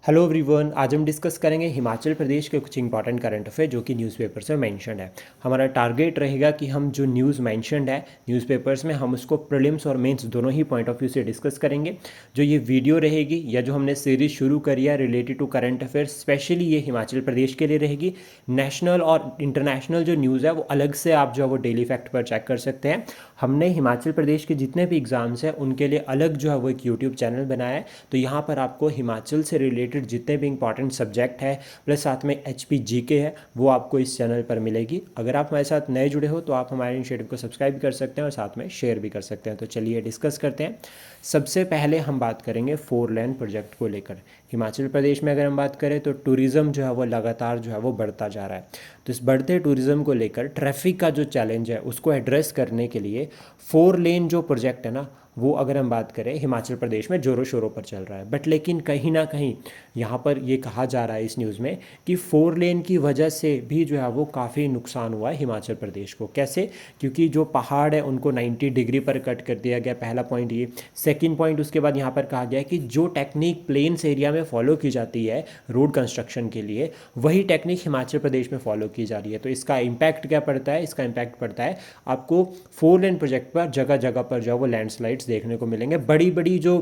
Hello everyone, आज हम discuss करेंगे हिमाचल प्रदेश के कुछ इंपॉर्टेंट करंट अफेयर जो कि न्यूज़पेपर्स में मेंशन्ड है। हमारा टारगेट रहेगा कि हम जो न्यूज़ मेंशन्ड है न्यूज़पेपर्स में हम उसको प्रीलिम्स और मेंस दोनों ही पॉइंट ऑफ व्यू से डिस्कस करेंगे। जो ये वीडियो रहेगी या जो हमने सीरीज शुरू करी है related to current affairs, specially ये हिमाचल प्रदेश के लिए रहेगी। नेशनल और इंटरनेशनल जो न्यूज़ है वो अलग से आप जो है वो डेली फैक्ट पर चेक कर सकते हैं। हमने हिमाचल प्रदेश के जितने भी एग्ज़ाम्स हैं उनके लिए अलग जो है वो एक यूट्यूब चैनल बनाया है। तो यहाँ पर आपको हिमाचल से रिलेटेड जितने भी इंपॉर्टेंट सब्जेक्ट है प्लस साथ में HPGK है वो आपको इस चैनल पर मिलेगी। अगर आप हमारे साथ नए जुड़े हो तो आप हमारे इनिशिएटिव को सब्सक्राइब कर सकते हैं और साथ में शेयर भी कर सकते हैं। तो चलिए डिस्कस करते हैं। सबसे पहले हम बात करेंगे 4 लेन प्रोजेक्ट को लेकर। हिमाचल प्रदेश में अगर हम बात करें तो टूरिज़्म जो है वो लगातार जो है वो बढ़ता जा रहा है। तो इस बढ़ते टूरिज़्म को लेकर ट्रैफिक का जो चैलेंज है उसको एड्रेस करने के लिए 4 लेन जो प्रोजेक्ट है ना वो अगर हम बात करें हिमाचल प्रदेश में ज़ोरों शोरों पर चल रहा है। बट लेकिन कहीं ना कहीं यहाँ पर ये कहा जा रहा है इस न्यूज़ में कि 4 लेन की वजह से भी जो है वो काफ़ी नुकसान हुआ है हिमाचल प्रदेश को। कैसे? क्योंकि जो पहाड़ है उनको 90 डिग्री पर कट कर दिया गया, पहला पॉइंट ये। सेकंड पॉइंट उसके बाद यहाँ पर कहा गया है कि जो टेक्निक प्लेन्स एरिया में फॉलो की जाती है रोड कंस्ट्रक्शन के लिए वही टेक्निक हिमाचल प्रदेश में फॉलो की जा रही है। तो इसका इम्पैक्ट क्या पड़ता है? इसका इम्पैक्ट पड़ता है आपको 4 लेन प्रोजेक्ट पर जगह जगह पर जो है वो लैंडस्लाइड्स देखने को मिलेंगे। बड़ी बड़ी जो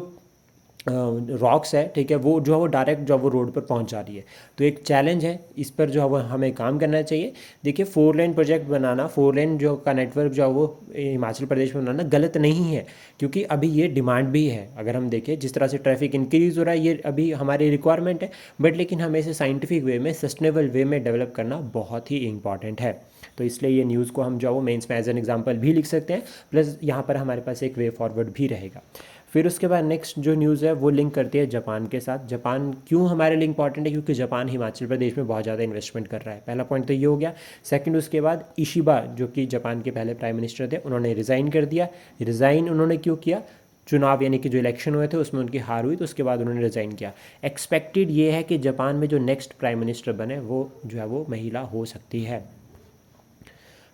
रॉक्स है, ठीक है, वो जो है वो डायरेक्ट जो है वो रोड पर पहुंच जा रही है। तो एक चैलेंज है, इस पर जो है वो हमें काम करना चाहिए। देखिए 4 लेन प्रोजेक्ट बनाना, 4 लेन जो का नेटवर्क जो है वो हिमाचल प्रदेश में बनाना गलत नहीं है, क्योंकि अभी ये डिमांड भी है। अगर हम देखें जिस तरह से ट्रैफिक इंक्रीज़ हो रहा है ये अभी हमारी रिक्वायरमेंट है। बट लेकिन हमें इसे साइंटिफिक वे में सस्टेनेबल वे में डेवलप करना बहुत ही इंपॉर्टेंट है। तो इसलिए ये न्यूज़ को हम जो है वो मेंस में एज एन एग्जांपल भी लिख सकते हैं, प्लस यहाँ पर हमारे पास एक वे फॉरवर्ड भी रहेगा। फिर उसके बाद नेक्स्ट जो न्यूज़ है वो लिंक करती है जापान के साथ। जापान क्यों हमारे लिए इंपॉर्टेंट है? क्योंकि जापान हिमाचल प्रदेश में बहुत ज़्यादा इन्वेस्टमेंट कर रहा है। पहला पॉइंट तो ये हो गया। सेकंड उसके बाद इशिबा जो कि जापान के पहले प्राइम मिनिस्टर थे उन्होंने रिज़ाइन कर दिया। रिज़ाइन उन्होंने क्यों किया? चुनाव यानी कि जो इलेक्शन हुए थे उसमें उनकी हार हुई तो उसके बाद उन्होंने रिज़ाइन किया। एक्सपेक्टेड ये है कि जापान में जो नेक्स्ट प्राइम मिनिस्टर बने वो जो है वो महिला हो सकती है।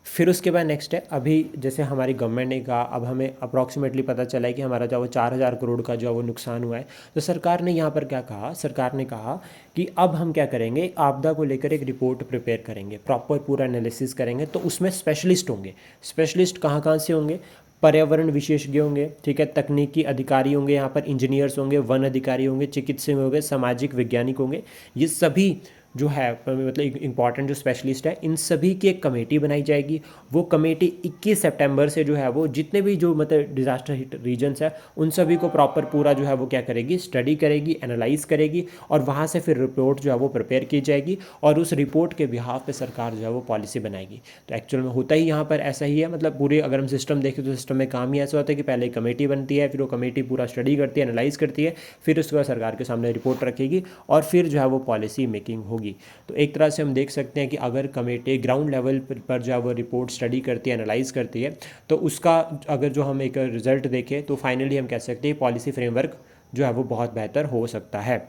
फिर उसके बाद नेक्स्ट है, अभी जैसे हमारी गवर्नमेंट ने कहा, अब हमें अप्रॉक्सीमेटली पता चला है कि हमारा जो वो 4,000 करोड़ का जो वो नुकसान हुआ है। तो सरकार ने यहाँ पर क्या कहा? सरकार ने कहा कि अब हम क्या करेंगे, आपदा को लेकर एक रिपोर्ट प्रिपेयर करेंगे, प्रॉपर पूरा एनालिसिस करेंगे। तो उसमें स्पेशलिस्ट होंगे। स्पेशलिस्ट कहाँ कहाँ से होंगे? पर्यावरण विशेषज्ञ होंगे, ठीक है, तकनीकी अधिकारी होंगे, यहाँ पर इंजीनियर्स होंगे, वन अधिकारी होंगे, चिकित्सक होंगे, सामाजिक वैज्ञानिक होंगे। ये सभी जो है मतलब इंपॉर्टेंट जो स्पेशलिस्ट है इन सभी की एक कमेटी बनाई जाएगी। वो कमेटी 21 सितंबर से जो है वो जितने भी जो मतलब डिज़ास्टर हिट रीजन्स है उन सभी को प्रॉपर पूरा जो है वो क्या करेगी, स्टडी करेगी, एनालाइज करेगी और वहाँ से फिर रिपोर्ट जो है वो प्रिपेयर की जाएगी और उस रिपोर्ट के बिहाफ पे सरकार जो है वो पॉलिसी बनाएगी। तो एक्चुअल में होता ही यहाँ पर ऐसा ही है। मतलब पूरे अगर हम सिस्टम देखें तो सिस्टम में काम ही ऐसा होता है कि पहले कमेटी बनती है, फिर वो कमेटी पूरा स्टडी करती है, एनालाइज करती है, फिर उसके बाद सरकार के सामने रिपोर्ट रखेगी और फिर जो है वो पॉलिसी मेकिंग होगी। तो एक तरह से हम देख सकते हैं कि अगर कमेटी ग्राउंड लेवल पर जो वो रिपोर्ट स्टडी करती है, एनालाइज करती है, तो उसका अगर जो हम एक रिजल्ट देखें तो फाइनली हम कह सकते हैं पॉलिसी फ्रेमवर्क जो है वो बहुत बेहतर हो सकता है।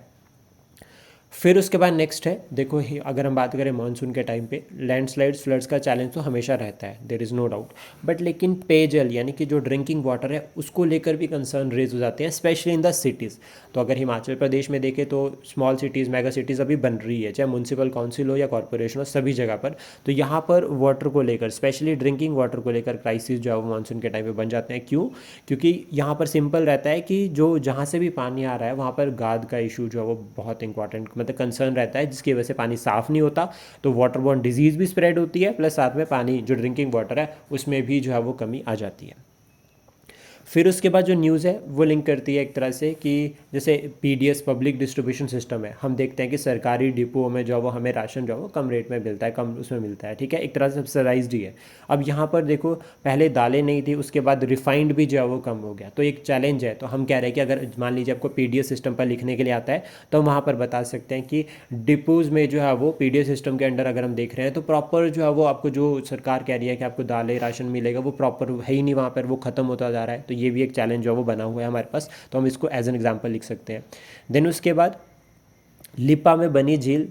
फिर उसके बाद नेक्स्ट है, देखो अगर हम बात करें मानसून के टाइम पे लैंडस्लाइड्स फ्लड्स का चैलेंज तो हमेशा रहता है, there is no doubt. But लेकिन पेयजल यानी कि जो ड्रिंकिंग वाटर है उसको लेकर भी कंसर्न रेज हो जाते हैं, स्पेशली इन द सिटीज़। तो अगर हिमाचल प्रदेश में देखें तो स्मॉल सिटीज़, मेगा सिटीज़ अभी बन रही है, चाहे म्यूनसिपल काउंसिल हो या कॉरपोरेशन हो, सभी जगह पर। तो यहाँ पर वाटर को लेकर, स्पेशली ड्रिंकिंग वाटर को लेकर क्राइसिस जो है वो मानसून के टाइम पे बन जाते हैं। क्यों? क्योंकि यहाँ पर सिंपल रहता है कि जो जहाँ से भी पानी आ रहा है वहाँ पर गाद का इशू जो है वो बहुत इंपॉर्टेंट मतलब कंसर्न रहता है, जिसकी वजह से पानी साफ़ नहीं होता तो वाटर बॉर्न डिजीज़ भी स्प्रेड होती है, प्लस साथ में पानी जो ड्रिंकिंग वाटर है उसमें भी जो है वो कमी आ जाती है। फिर उसके बाद जो न्यूज़ है वो लिंक करती है एक तरह से कि जैसे PDS पब्लिक डिस्ट्रीब्यूशन सिस्टम है, हम देखते हैं कि सरकारी डिपो में जो वो हमें राशन जो वो कम रेट में मिलता है, कम उसमें मिलता है, ठीक है, एक तरह से सब्सिडाइज्ड ही है। अब यहाँ पर देखो पहले दालें नहीं थी, उसके बाद रिफाइंड भी जो है वो कम हो गया, तो एक चैलेंज है। तो हम कह रहे हैं कि अगर मान लीजिए आपको PDS सिस्टम पर लिखने के लिए आता है तो हम वहाँ पर बता सकते हैं कि डिपोज़ में जो है वो PDS सिस्टम के अंडर अगर हम देख रहे हैं तो प्रॉपर जो है वो आपको जो सरकार कह रही है कि आपको दालें राशन मिलेगा वो प्रॉपर है ही नहीं, वहाँ पर वो ख़त्म होता जा रहा है। तो ये भी एक चैलेंज जो वो बना हुआ है हमारे पास, तो हम इसको एज एन एग्जांपल लिख सकते हैं। देन उसके बाद लिपा में बनी झील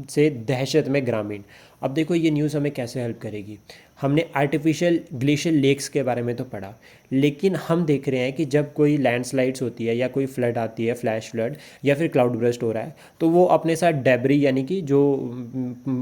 से दहशत में ग्रामीण। अब देखो ये न्यूज़ हमें कैसे हेल्प करेगी। हमने आर्टिफिशियल ग्लेशियल लेक्स के बारे में तो पढ़ा, लेकिन हम देख रहे हैं कि जब कोई लैंडस्लाइड्स होती है या कोई फ्लड आती है, फ्लैश फ्लड या फिर क्लाउड बर्स्ट हो रहा है, तो वो अपने साथ डेब्री यानी कि जो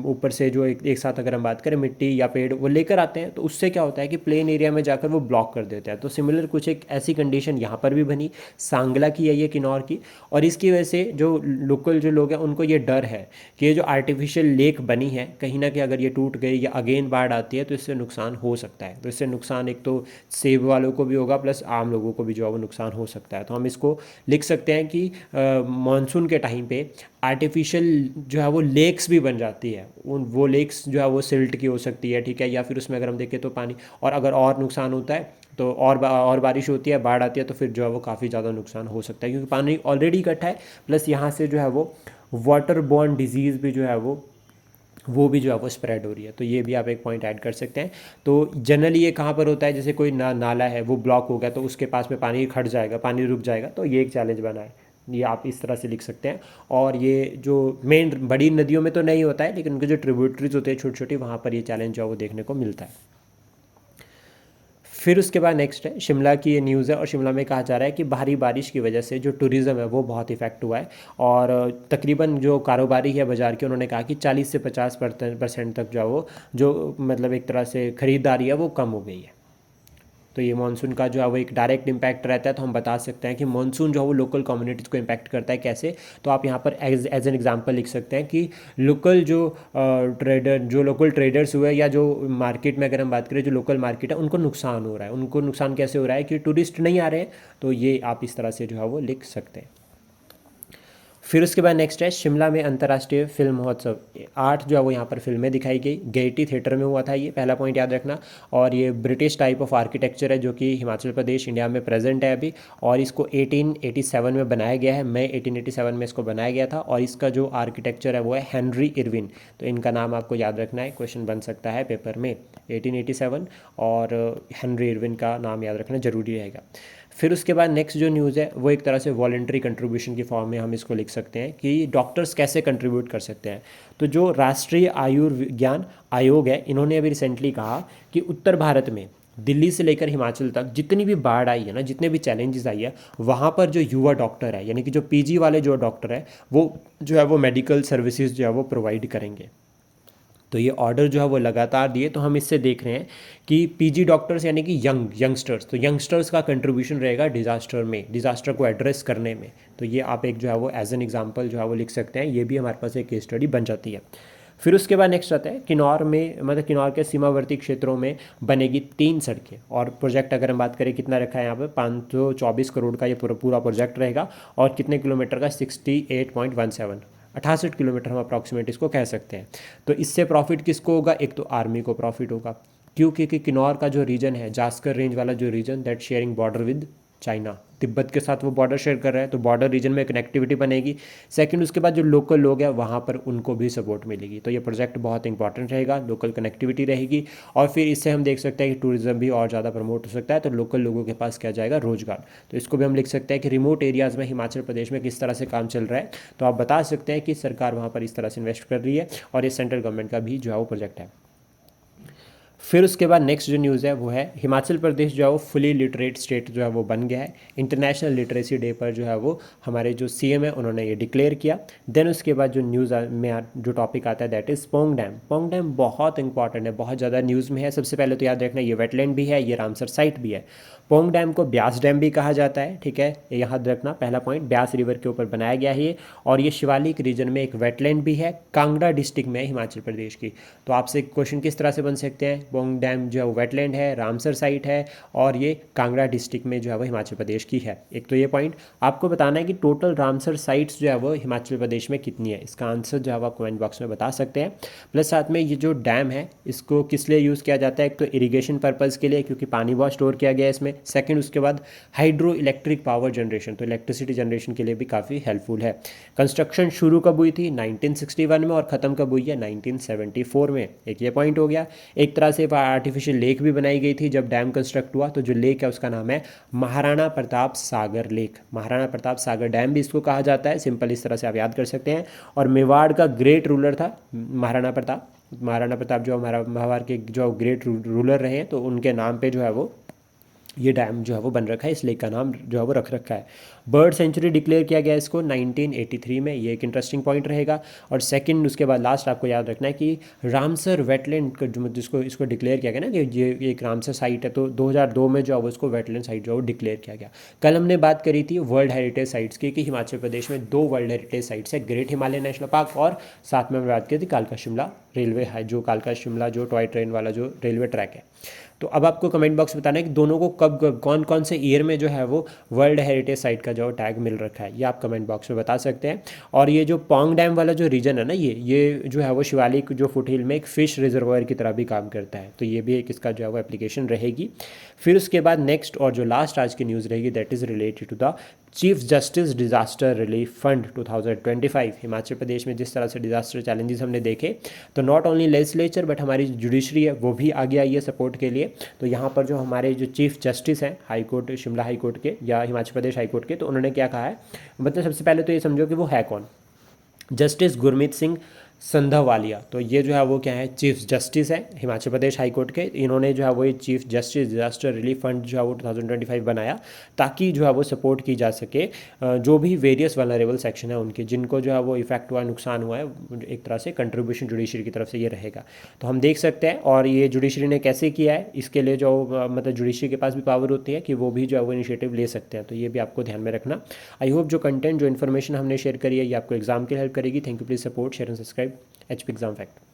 ऊपर से जो एक साथ अगर हम बात करें मिट्टी या पेड़ वो लेकर आते हैं, तो उससे क्या होता है कि प्लेन एरिया में जाकर वो ब्लॉक कर देते हैं। तो सिमिलर कुछ एक ऐसी कंडीशन यहाँ पर भी बनी, सांगला की है ये, किन्नौर की। और इसकी वजह से जो लोकल जो लोग हैं उनको ये डर है कि ये जो आर्टिफिशियल लेक बनी है कहीं ना कहीं अगर ये टूट गई या अगेन बाढ़ आती है तो इससे नुकसान हो सकता है। तो इससे नुकसान एक तो सेब वालों को भी होगा, प्लस आम लोगों को भी जो है वो नुकसान हो सकता है। तो हम इसको लिख सकते हैं कि मानसून के टाइम पे आर्टिफिशियल जो है वो लेक्स भी बन जाती है। उन वो लेक्स जो है वो सिल्ट की हो सकती है, ठीक है, या फिर उसमें अगर हम देखें तो पानी, और अगर और नुकसान होता है तो और बारिश होती है, बाढ़ आती है, तो फिर जो है वो काफ़ी ज़्यादा नुकसान हो सकता है, क्योंकि पानी ऑलरेडी इकट्ठा है, प्लस यहाँ से जो है वो वाटर बॉर्न डिजीज़ भी जो है वो भी जो है वो स्प्रेड हो रही है। तो ये भी आप एक पॉइंट ऐड कर सकते हैं। तो जनरली ये कहाँ पर होता है, जैसे कोई नाला है वो ब्लॉक हो गया तो उसके पास में पानी खड़ जाएगा, पानी रुक जाएगा, तो ये एक चैलेंज बना है। ये आप इस तरह से लिख सकते हैं। और ये जो मेन बड़ी नदियों में तो नहीं होता है, लेकिन उनके जो ट्रिब्यूटरीज होते हैं छोटी छोटी, वहाँ पर ये चैलेंज जो है वो देखने को मिलता है। फिर उसके बाद नेक्स्ट है शिमला की ये न्यूज़ है, और शिमला में कहा जा रहा है कि भारी बारिश की वजह से जो टूरिज़्म है वो बहुत इफेक्ट हुआ है, और तकरीबन जो कारोबारी है बाज़ार के, उन्होंने कहा कि 40 से 50% तक जो है वो जो मतलब एक तरह से ख़रीदारी है वो कम हो गई है। तो ये मानसून का जो है वो एक डायरेक्ट इम्पैक्ट रहता है। तो हम बता सकते हैं कि मानसून जो है वो लोकल कम्युनिटीज़ को इम्पैक्ट करता है कैसे। तो आप यहाँ पर एज एन एग्जांपल लिख सकते हैं कि लोकल जो लोकल ट्रेडर्स हुए, या जो मार्केट में अगर हम बात करें जो लोकल मार्केट है, उनको नुकसान हो रहा है। उनको नुकसान कैसे हो रहा है कि टूरिस्ट नहीं आ रहे हैं। तो ये आप इस तरह से जो है वो लिख सकते हैं। फिर उसके बाद नेक्स्ट है शिमला में अंतर्राष्ट्रीय फिल्म महोत्सव। 8 जो है वो यहाँ पर फिल्में दिखाई गई, गेयटी थिएटर में हुआ था, ये पहला पॉइंट याद रखना। और ये ब्रिटिश टाइप ऑफ आर्किटेक्चर है जो कि हिमाचल प्रदेश इंडिया में प्रेजेंट है अभी, और इसको 1887 में बनाया गया है, मई 1887 में इसको बनाया गया था। और इसका जो आर्किटेक्चर है वो है हेनरी इरविन। तो इनका नाम आपको याद रखना है, क्वेश्चन बन सकता है पेपर में, 1887 और हेनरी इरविन का नाम याद रखना जरूरी रहेगा। फिर उसके बाद नेक्स्ट जो न्यूज़ है वो एक तरह से वॉलेंट्री कंट्रीब्यूशन की फॉर्म में हम इसको लिख सकते हैं कि डॉक्टर्स कैसे कंट्रीब्यूट कर सकते हैं। तो जो राष्ट्रीय आयुर्विज्ञान आयोग है, इन्होंने अभी रिसेंटली कहा कि उत्तर भारत में दिल्ली से लेकर हिमाचल तक जितनी भी बाढ़ आई है ना, जितने भी चैलेंजेस आई है, वहाँ पर जो युवा डॉक्टर है, यानी कि जो पीजी वाले जो डॉक्टर है, वो जो है वो मेडिकल सर्विसेज जो है वो प्रोवाइड करेंगे। तो ये ऑर्डर जो है वो लगातार दिए। तो हम इससे देख रहे हैं कि पीजी डॉक्टर्स यानी कि यंगस्टर्स, तो यंगस्टर्स का कंट्रीब्यूशन रहेगा डिज़ास्टर को एड्रेस करने में। तो ये आप एक जो है वो एज एन एग्जांपल जो है वो लिख सकते हैं। ये भी हमारे पास एक केस स्टडी बन जाती है। फिर उसके बाद नेक्स्ट आता है किन्नौर में, मतलब किन्नौर के सीमावर्ती क्षेत्रों में बनेगी 3 सड़कें। और प्रोजेक्ट अगर हम बात करें कितना रखा है यहाँ पर, 524 करोड़ का ये पूरा प्रोजेक्ट रहेगा। और कितने किलोमीटर का, 68.17, 68 किलोमीटर हम अप्रॉक्सीमेट इसको कह सकते हैं। तो इससे प्रॉफिट किसको होगा, एक तो आर्मी को प्रॉफिट होगा, क्योंकि किन्नौर का जो रीजन है, जास्कर रेंज वाला जो region, that sharing border with China, Tibet के साथ वो बॉर्डर शेयर कर रहा है, तो बॉर्डर रीजन में कनेक्टिविटी बनेगी। सेकंड, उसके बाद जो लोकल लोग हैं वहाँ पर उनको भी सपोर्ट मिलेगी। तो ये प्रोजेक्ट बहुत इंपॉर्टेंट रहेगा, लोकल कनेक्टिविटी रहेगी। और फिर इससे हम देख सकते हैं कि टूरिज्म भी और ज़्यादा प्रमोट हो सकता है। तो लोकल लोगों के पास क्या जाएगा, रोजगार। तो इसको भी हम लिख सकते हैं कि रिमोट एरियाज़ में हिमाचल प्रदेश में किस तरह से काम चल रहा है। तो आप बता सकते हैं कि सरकार वहाँ पर इस तरह से इन्वेस्ट कर रही है, और ये सेंट्रल गवर्नमेंट का भी जो है वो प्रोजेक्ट है। फिर उसके बाद नेक्स्ट जो न्यूज़ है वो है हिमाचल प्रदेश जो है वो फुली लिटरेट स्टेट जो है वो बन गया है। इंटरनेशनल लिटरेसी डे पर जो है वो हमारे जो सीएम है उन्होंने ये डिक्लेयर किया। देन उसके बाद जो न्यूज़ में जो टॉपिक आता है that is Pong dam. Pong dam बहुत इंपॉर्टेंट है, बहुत ज़्यादा न्यूज़ में है। सबसे पहले तो याद रखना ये वेटलैंड भी है, ये रामसर साइट भी है। पोंग डैम को ब्यास डैम भी कहा जाता है, ठीक है, ये याद रखना पहला पॉइंट। ब्यास रिवर के ऊपर बनाया गया है ये, और ये शिवालिक रीजन में एक वेटलैंड भी है, कांगड़ा डिस्ट्रिक्ट में हिमाचल प्रदेश की। तो आपसे क्वेश्चन किस तरह से बन सकते हैं, पोंग डैम जो है वो वेटलैंड है, रामसर साइट है, और ये कांगड़ा डिस्ट्रिक्ट में जो है वो हिमाचल प्रदेश की है। एक तो ये पॉइंट आपको बताना है कि टोटल रामसर साइट्स जो है वो हिमाचल प्रदेश में कितनी है। इसका आंसर जो है आप कमेंट बॉक्स में बता सकते हैं। प्लस साथ में ये जो डैम है इसको किस लिए यूज़ किया जाता है, एक तो इरीगेशन पर्पज़ के लिए, क्योंकि पानी बहुत स्टोर किया गया है इसमें। सेकंड, उसके बाद हाइड्रो इलेक्ट्रिक पावर जनरेशन, तो इलेक्ट्रिसिटी जनरेशन के लिए भी काफ़ी हेल्पफुल है। कंस्ट्रक्शन शुरू कब हुई थी, 1961 में, और ख़त्म कब हुई है, 1974 में। एक ये पॉइंट हो गया। एक तरह से आर्टिफिशियल लेक भी बनाई गई थी जब डैम कंस्ट्रक्ट हुआ। तो जो लेक है उसका नाम है महाराणा प्रताप सागर लेक। महाराणा प्रताप सागर डैम भी इसको कहा जाता है, सिंपल इस तरह से आप याद कर सकते हैं। और मेवाड़ का ग्रेट रूलर था महाराणा प्रताप, महाराणा प्रताप जो हमारा महाभारत के जो ग्रेट रूलर रहे हैं, तो उनके नाम पे जो है वो ये डैम जो है वो बन रखा है, इस लेक का नाम जो है वो रख रखा है। बर्ड सेंचुरी डिक्लेयर किया गया इसको 1983 में, ये एक इंटरेस्टिंग पॉइंट रहेगा। और सेकंड, उसके बाद लास्ट आपको याद रखना है कि रामसर वेटलैंड जो जिसको इसको डिक्लेयर किया गया ना कि ये एक रामसर साइट है, तो 2002 में जो है वो इसको वेटलैंड साइट जो है वो डिक्लेयर किया गया। कल हमने बात करी थी वर्ल्ड हेरिटेज साइट्स की कि हिमाचल प्रदेश में 2 वर्ल्ड हेरिटेज साइट्स है, ग्रेट हिमालय नेशनल पार्क, और साथ में बात की थी कालका शिमला रेलवे है, जो कालका शिमला जो टॉय ट्रेन वाला जो रेलवे ट्रैक है। तो अब आपको कमेंट बॉक्स में बताना है कि दोनों को कब कौन कौन से ईयर में जो है वो वर्ल्ड हेरिटेज साइट का जो टैग मिल रखा है, ये आप कमेंट बॉक्स में बता सकते हैं। और ये जो पोंग डैम वाला जो रीजन है ना, ये जो है वो शिवालिक जो फुटहिल में एक फ़िश रिजर्वायर की तरह भी काम करता है, तो ये भी एक इसका जो है वो एप्लीकेशन रहेगी। फिर उसके बाद नेक्स्ट और जो लास्ट आज की न्यूज़ रहेगी that is related to the chief justice disaster relief fund 2025। Himachal Pradesh में जिस तरह से डिज़ास्टर चैलेंजेस हमने देखे, तो नॉट ओनली लेजिस्लेचर बट हमारी जुडिशरी है वो भी आगे आई है सपोर्ट के लिए। तो यहाँ पर जो हमारे जो चीफ जस्टिस हैं high court Shimla high court के या हिमाचल प्रदेश हाई कोर्ट के, तो उन्होंने क्या कहा है, मतलब सबसे पहले तो ये समझो कि वो है कौन, जस्टिस गुरमीत सिंह संधावालिया। तो ये जो है वो क्या है, चीफ जस्टिस है हिमाचल प्रदेश हाई कोर्ट के। इन्होंने जो है वो chief justice disaster relief fund जो है वो 2025 बनाया, ताकि जो है वो सपोर्ट की जा सके जो भी वेरियस वल्नरेबल सेक्शन है उनके, जिनको जो है वो इफेक्ट हुआ नुकसान हुआ है, एक तरह से कंट्रीब्यूशन जुडिशरी की तरफ से ये रहेगा। तो हम देख सकते हैं, और ये जुडिशरी ने कैसे किया है, इसके लिए जो मतलब जुडिशरी के पास भी पावर होती है कि वो भी जो है वो इनिशिएटिव ले सकते हैं, तो ये भी आपको ध्यान में रखना। आई होप जो कंटेंट जो इन्फॉर्मेशन हमने शेयर करी है ये आपको एग्जाम के लिए हेल्प करेगी। Thank you, please support share and subscribe HP exam fact.